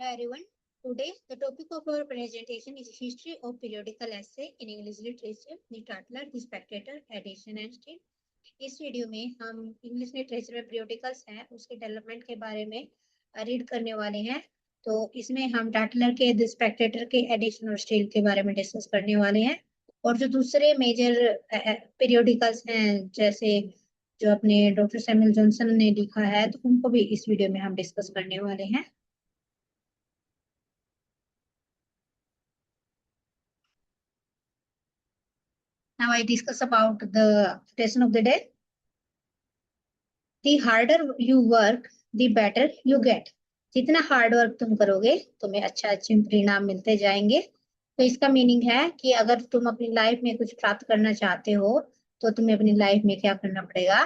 Hi everyone. Today, the topic of our presentation is history of periodical essay in English literature, the Tatler, the Spectator, Edition and Style. इस video में हम English literature में periodicals हैं उसके development के बारे में read करने वाले हैं। तो इसमें हम टाटलर के द स्पेक्टेटर के एडिशन और स्टाइल के बारे में डिस्कस करने वाले हैं। और जो दूसरे मेजर periodicals हैं जैसे जो अपने डॉक्टर सैमुअल जॉनसन ने लिखा है तो उनको भी इस वीडियो में हम डिस्कस करने वाले हैं। Now I discuss about the lesson of the day. The harder you work, the better you get. जितना हार्ड वर्क तुम करोगे तुम्हें अच्छे परिणाम मिलते जाएंगे। तो इसका मीनिंग है कि अगर तुम अपनी लाइफ में कुछ प्राप्त करना चाहते हो तो तुम्हें अपनी लाइफ में क्या करना पड़ेगा,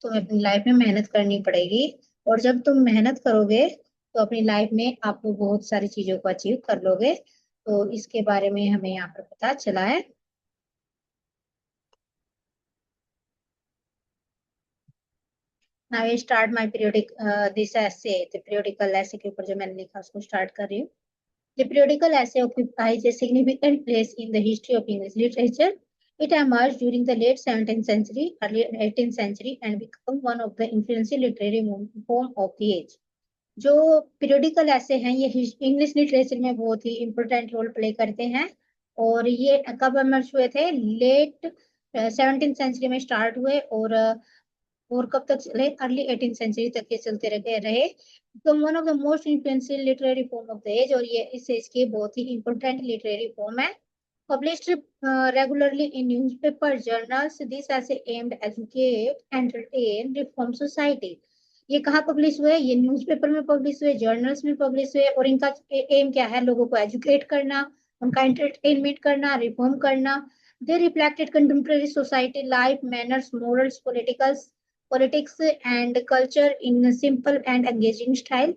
तुम्हें अपनी लाइफ में मेहनत करनी पड़ेगी। और जब तुम मेहनत करोगे तो अपनी लाइफ में आप बहुत सारी चीजों को अचीव कर लोगे। तो इसके बारे में हमें यहाँ पर पता चला है। Now I start my this essay, the periodical essay के ऊपर जो मैंने लिखा उसको start कर रही हूँ। The periodical essay occupies a significant place in the history of English literature. It emerged during the late 17th century, early 18th century, and became one of the influential literary form of the age. जो periodical essay हैं ये English literature में बहुत ही important role play करते हैं। और ये कब emerge हुए थे? लेट 17th सेंचुरी में स्टार्ट हुए और कब तक चले? अर्ली 18th सेंचुरी तक ये चलते रहे। तो one of the most influential literary form of the age, और ये इस एज की बहुत ही इंपॉर्टेंट लिटरेरी फॉर्म है। Published regularly in newspaper journals, this essay aimed educate entertain reform society. ये कहाँ पब्लिश हुए? ये न्यूज़पेपर में पब्लिश हुए, जर्नल्स में पब्लिश हुए। और इनका एम क्या है? लोगों को एजुकेट करना, उनका एंटरटेनमेंट करना, रिफॉर्म करना। They reflected contemporary society life, manners, morals, politics and culture in a simple and engaging style.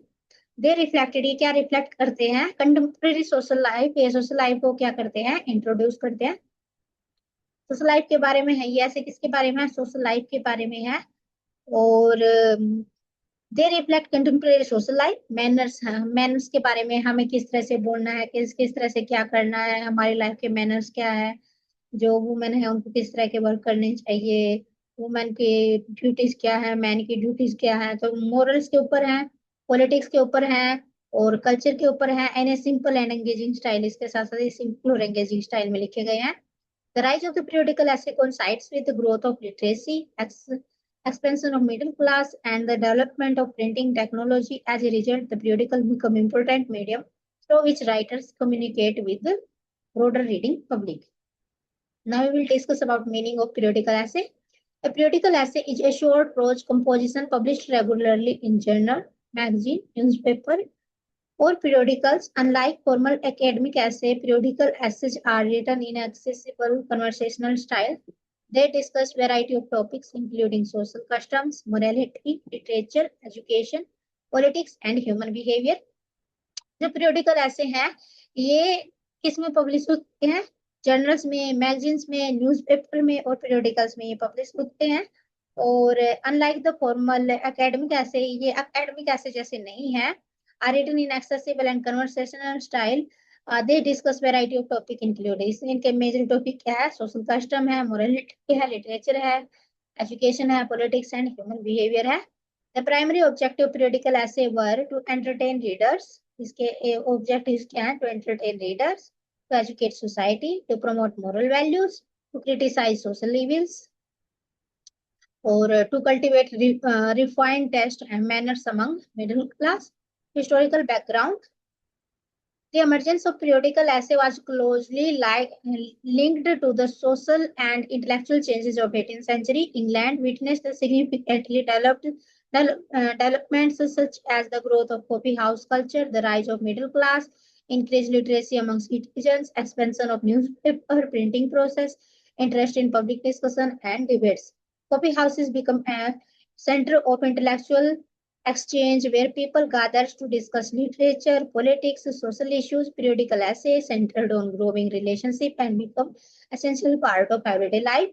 They reflected, ये क्या रिफ्लेक्ट करते हैं? Contemporary social life. ये सोशल लाइफ को क्या करते हैं? इंट्रोड्यूस करते हैं। सोशल लाइफ के बारे में है ये। ऐसे किसके बारे में? सोशल लाइफ के बारे में है। और दे reflect contemporary social life. Manners, manners के बारे में, हमें किस तरह से बोलना है, किस किस तरह से क्या करना है, हमारी लाइफ के मैनर्स क्या है। जो वुमेन है उनको किस तरह के वर्क करने चाहिए, वुमेन की ड्यूटीज क्या है, मैन की ड्यूटीज क्या है। तो मोरल्स के ऊपर है, पॉलिटिक्स के ऊपर है, और कल्चर के ऊपर है। And a simple and engaging style, इसके साथ साथ सिंपल और एंगेजिंग स्टाइल में लिखे गए हैं। The rise of the periodical essay coincides with the growth of literacy, expansion of middle class, and the development of printing technology. As a result, the periodical become important medium through which writers communicate with the broader reading public. Now we will discuss about meaning of periodical essay. A periodical essay is a short prose composition published regularly in journal, magazine, newspaper, or periodicals. Unlike formal academic essay, periodical essays are written in accessible conversational style. They discuss variety of topics including social customs, morality, literature, education, politics, and human behavior. जो periodical essay हैं ये किस में publish होते हैं? Journals में, magazines में, newspaper में और periodicals में ये पब्लिश होते हैं। और अनलाइक द फॉर्मल एकेडमिक ऐसे, ये एकेडमिक ऐसे जैसे नहीं है। Are written in accessible and conversational style. They discuss variety of topic include, इसमें इनके मेजर टॉपिक क्या है? सोशल कस्टम है, मोरालिटी है, लिटरेचर है, एजुकेशन है, पॉलिटिक्स एंड ह्यूमन बिहेवियर है। The primary objective periodical essay were to entertain readers, इसके ऑब्जेक्टिव्स क्या है? To entertain readers, to educate society, to promote moral values, to criticise social evils, or to cultivate refined taste and manners among middle class. Historical background. The emergence of periodical essay was closely linked to the social and intellectual changes of 18th century. England witnessed the significantly developments such as the growth of coffee house culture, the rise of middle class, increased literacy among citizens, expansion of newspaper printing process, interest in public discussion and debates. Coffee houses become a center of intellectual exchange where people gather to discuss literature, politics, social issues. Periodical essays centered on growing relationship and become essential part of everyday life.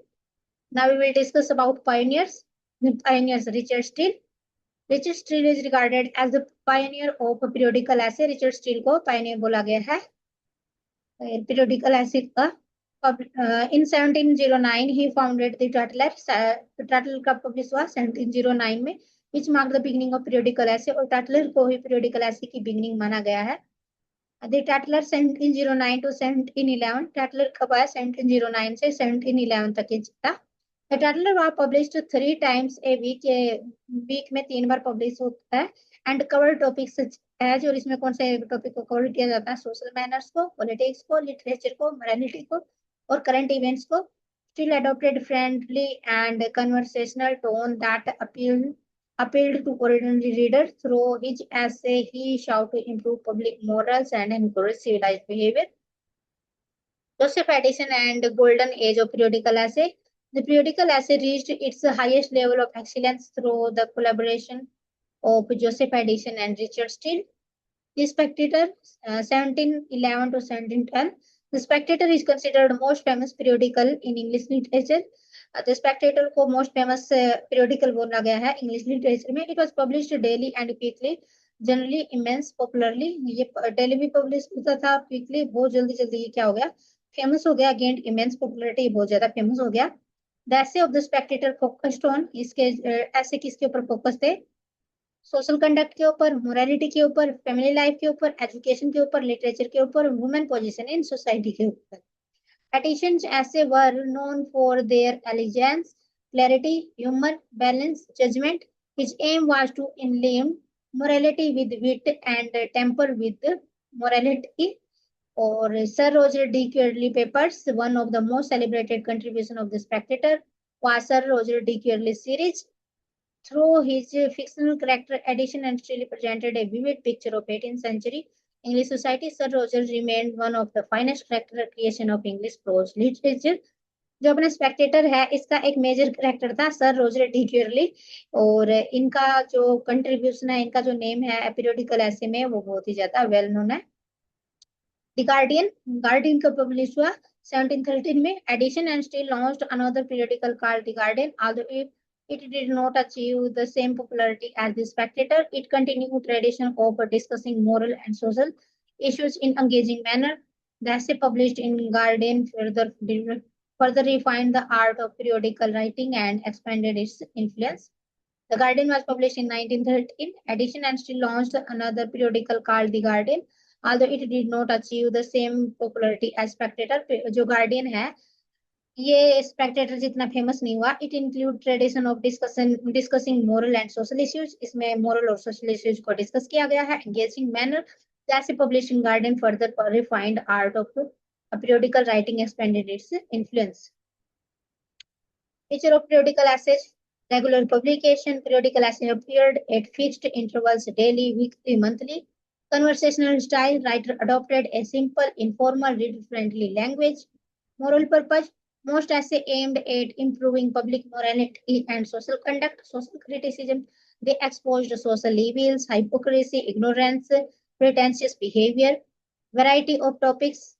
Now we will discuss about pioneers. The pioneers, Richard Steele. Richard Steele is regarded as the pioneer of periodical essay. Richard Steele को pioneer बोला गया है periodical एसे का। इन 1709 ही founded the टाटलर। टाटलर का publish हुआ 1709 में, which mark the beginning of periodical essay, और Tatler को ही पीरियोडिकल एसे की बिगिनिंग माना गया है। The Tatler 1709 to 1711। Tatler कब आया? 1709 से 1711 तक ये चला। The Tatler was published 3 times a week। Week में 3 बार पब्लिश होता है। एंड कवर टॉपिक्स एज, और इसमें कौन से टॉपिक को कवर किया जाता है? सोशल मैनर्स को, पॉलिटिक्स को, लिटरेचर को, मोरालिटी को और करंट इवेंट्स को। Still adopted friendly and conversational tone that appealed to ordinary readers. Through his essay, he sought to improve public morals and encourage civilized behavior. Joseph Addison and Golden Age of Periodical Essay. The periodical essay reached its highest level of excellence through the collaboration of Joseph Addison and Richard Steele. The Spectator, 1711 to 1710. The Spectator is considered most famous periodical in English literature. The Spectator को most famous periodical बोला गया है English literature में. It was published daily and weekly, generally immense popularly. ये daily भी publish होता था, weekly बहुत जल्दी जल्दी ये क्या हो गया? Famous हो गया, gained immense popularity, बहुत ज्यादा famous हो गया. The essay of the Spectator focused on, इसके ऐसे किसके ऊपर फोकस थे? सोशल कंडक्ट के ऊपर, मोरालिटी के ऊपर, फैमिली लाइफ के ऊपर, एजुकेशन के ऊपर, लिटरेचर के ऊपर, वुमेन पोजीशन इन सोसाइटी के ऊपर। Editions ऐसे were known for their elegance, clarity, humor, balance, judgment. His aim was to enliven morality with wit and temper with morality. Or Sir Roger D. Curley papers, one of the most celebrated contribution of the Spectator was Sir Roger D. Curley series. Through his fictional character Addison and Steele presented a vivid picture of 18th century English society. Sir Roger remained one of the finest character creation of English prose literature. जो अपना Spectator है इसका एक major character था sir Roger D क्यूरली, और इनका जो contribution है, इनका जो नेम है पीरियोडिकल ऐसे में, वो बहुत ही ज्यादा वेल नोन है। द गार्डियन, गार्डियन का पब्लिश हुआ 1713 में। Addison and Steele launched another periodical called the Guardian, although it did not achieve the same popularity as the Spectator. It continued tradition of discussing moral and social issues in engaging manner. The essay published in Guardian further refined the art of periodical writing and expanded its influence. The Guardian was published in 1913. Edition and still launched another periodical called The Guardian, although it did not achieve the same popularity as Spectator. जो Guardian है ये Spectator जितना famous नहीं हुआ. It include tradition of discussing moral and social issues. इसमें moral और social issues को discuss किया गया है. एंगेजिंग मैनर, जैसे publishing garden further refined art of periodical writing expanded its influence. Nature of periodical essays: regular publication. Periodical essay appeared at fixed intervals daily, weekly, monthly. Conversational style: writer adopted a simple, informal, reader-friendly language. Moral purpose: most essay aimed at improving public morality and social conduct. Social criticism: they exposed social evils, hypocrisy, ignorance, pretentious behavior. Variety of topics.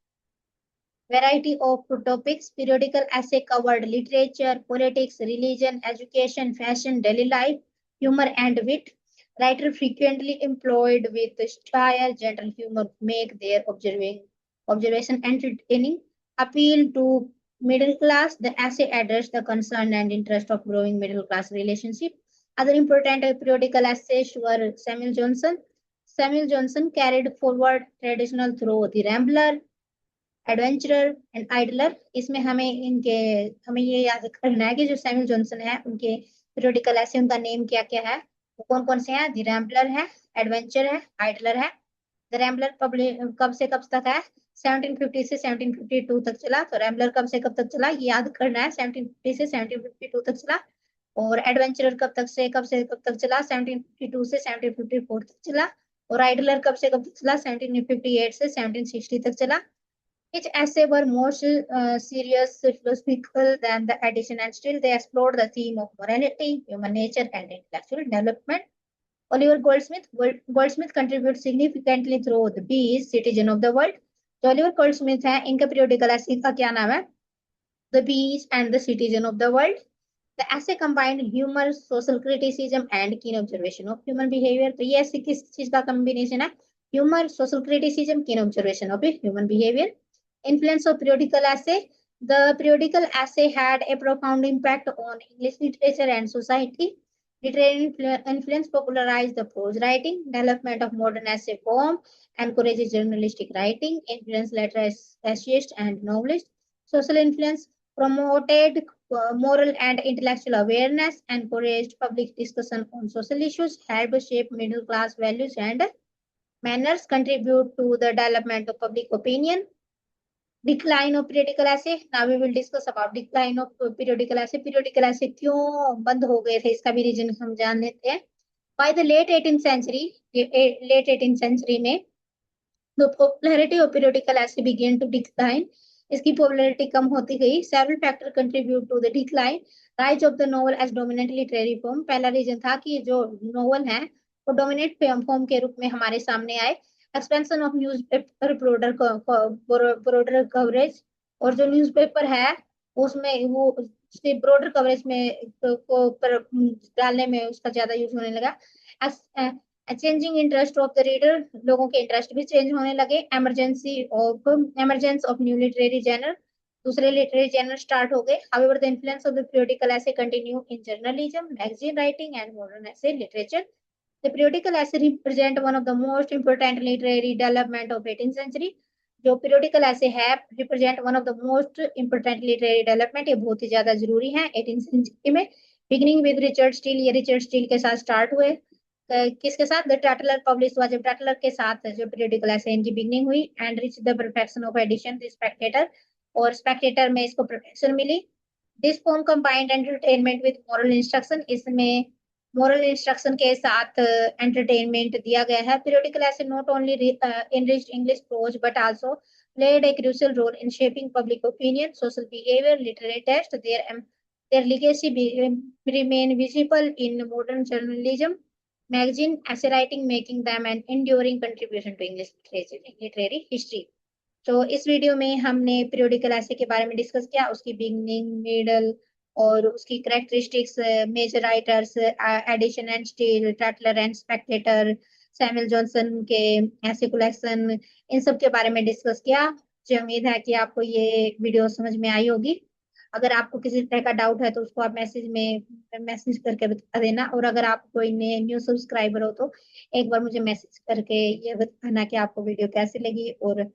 Periodical essay covered literature, politics, religion, education, fashion, daily life, humor, and wit. Writer frequently employed with style, gentle humor, make their observation entertaining. Appeal to middle class. The essay addressed the concern and interest of growing middle class relationship. Other important periodical essays were Samuel Johnson. Samuel Johnson carried forward traditional through the Rambler, adventurer and idler. इसमें हमें ये याद करना है कि जो Samuel Johnson है उनके पीरियोडिकल ऐसे उनका नेम क्या क्या है, वो कौन कौन से हैं? द रैम्बलर है, एडवेंचर है, आइडलर है. द रैम्बलर कब से कब तक है? 1750 से 1752 तक चला. तो रैम्बलर कब से कब तक चला ये याद करना है, 1750 से 1752 तक चला. और एडवेंचरर कब से कब तक चला? 1752 से 1754 तक चला. और आइडलर कब से कब तक चला? 1758 से 1760 तक चला. Each essay were more serious, philosophical than the edition, and still they explored the theme of morality, human nature, and intellectual development. Oliver Goldsmith contributed significantly through the Bees, Citizen of the World. जो Oliver Goldsmith है, इनका periodical essay का क्या नाम है? The Bees and the Citizen of the World. The essay combined humor, social criticism, and keen observation of human behavior. तो ये ऐसे किस चीज का combination है? Humor, social criticism, keen observation of human behavior. Influence of periodical essay. The periodical essay had a profound impact on English literature and society. Literary influence popularized the prose writing, development of modern essay form, encourages journalistic writing, influence letter essayists and novelists. Social influence promoted moral and intellectual awareness, encouraged public discussion on social issues, helped shape middle class values and manners, contribute to the development of public opinion. Decline of periodical essay. Now we will discuss about decline of periodical essay. Periodical essay क्यों बंद हो गए थे, इसका भी reason हम जान लेते हैं. By the late 18th century, late 18th century में the popularity of periodical essay began to decline. इसकी पॉपुलैरिटी कम होती गई. Several factors contribute to the decline. Rise of the novel as dominant literary form. पहला reason था कि जो novel है वो डोमिनेट फॉर्म के रूप में हमारे सामने आए. Expansion of newspaper broader coverage. और जो न्यूज़पेपर है उसमें वो उसके ब्रॉडर कवरेज में को पर डालने में उसका ज्यादा यूज होने लगा. Changing interest of the reader. लोगों के इंटरेस्ट भी चेंज होने लगे. Emergence of new literary journal. दूसरे लिटरेरी जर्नल स्टार्ट हो गए. However the influence of the periodical essay continue in journalism, magazine writing and modern essay literature. The periodical essay represent one of the most important literary development of 18th century. जो periodical essay है represent one of the most important literary development. ये बहुत ही ज्यादा जरूरी है 18th century में. Beginning with Richard Steele. ये Richard Steele के साथ start हुए. किसके साथ? द टैटलर पब्लिश हुआ. जब टैटलर के साथ जो पीरियोडिकल ऐसे इनकी बिगनिंग हुई. And reach the perfection of Addison the Spectator. और स्पेक्टेटर में इसको परफेक्शन मिली. This form combined entertainment with moral instruction. इसमें मॉरल इंस्ट्रक्शन के साथ एंटरटेनमेंट दिया गया है. Periodical essays not only enriched English prose but also played a crucial role in shaping public opinion, social behavior, literary taste. Their legacy remain visible in modern journalism, magazine, essay writing, making them an enduring contribution to English literary history. तो इस video में हमने periodical ऐसे के बारे में discuss किया, उसकी बिगनिंग, मिडल और उसकी characteristics, major writers, Addison and Steele, Tatler and Spectator, Samuel Johnson के ऐसे कलेक्शन, इन सब के बारे में डिस्कस किया. मुझे उम्मीद है कि आपको ये वीडियो समझ में आई होगी. अगर आपको किसी तरह का डाउट है तो उसको आप मैसेज करके बता देना. और अगर आप कोई न्यू सब्सक्राइबर हो तो एक बार मुझे मैसेज करके ये बताना कि आपको वीडियो कैसी लगी. और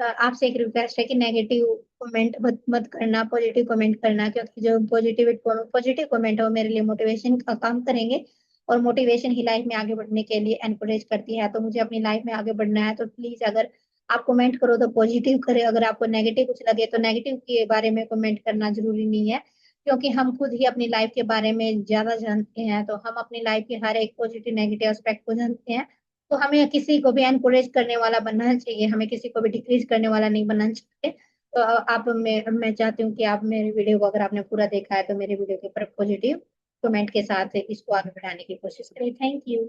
आपसे एक रिक्वेस्ट है कि नेगेटिव कमेंट मत करना, पॉजिटिव कमेंट करना, क्योंकि जो पॉजिटिव कमेंट है वो मेरे लिए मोटिवेशन का काम करेंगे. और मोटिवेशन ही लाइफ में आगे बढ़ने के लिए एनकरेज करती है. तो मुझे अपनी लाइफ में आगे बढ़ना है. तो प्लीज अगर आप कमेंट करो तो पॉजिटिव करे. अगर आपको नेगेटिव कुछ लगे तो नेगेटिव के बारे में कमेंट करना जरूरी नहीं है, क्योंकि हम खुद ही अपनी लाइफ के बारे में ज्यादा जानते हैं. तो हम अपनी लाइफ के हर एक पॉजिटिव नेगेटिव एस्पेक्ट को जानते हैं. तो हमें किसी को भी एनकरेज करने वाला बनना चाहिए, हमें किसी को भी डिक्रीज करने वाला नहीं बनना चाहिए. तो आप मैं चाहती हूँ कि आप मेरे वीडियो को, अगर आपने पूरा देखा है तो मेरे वीडियो के ऊपर पॉजिटिव कमेंट के साथ इसको आगे बढ़ाने की कोशिश करें. Thank you.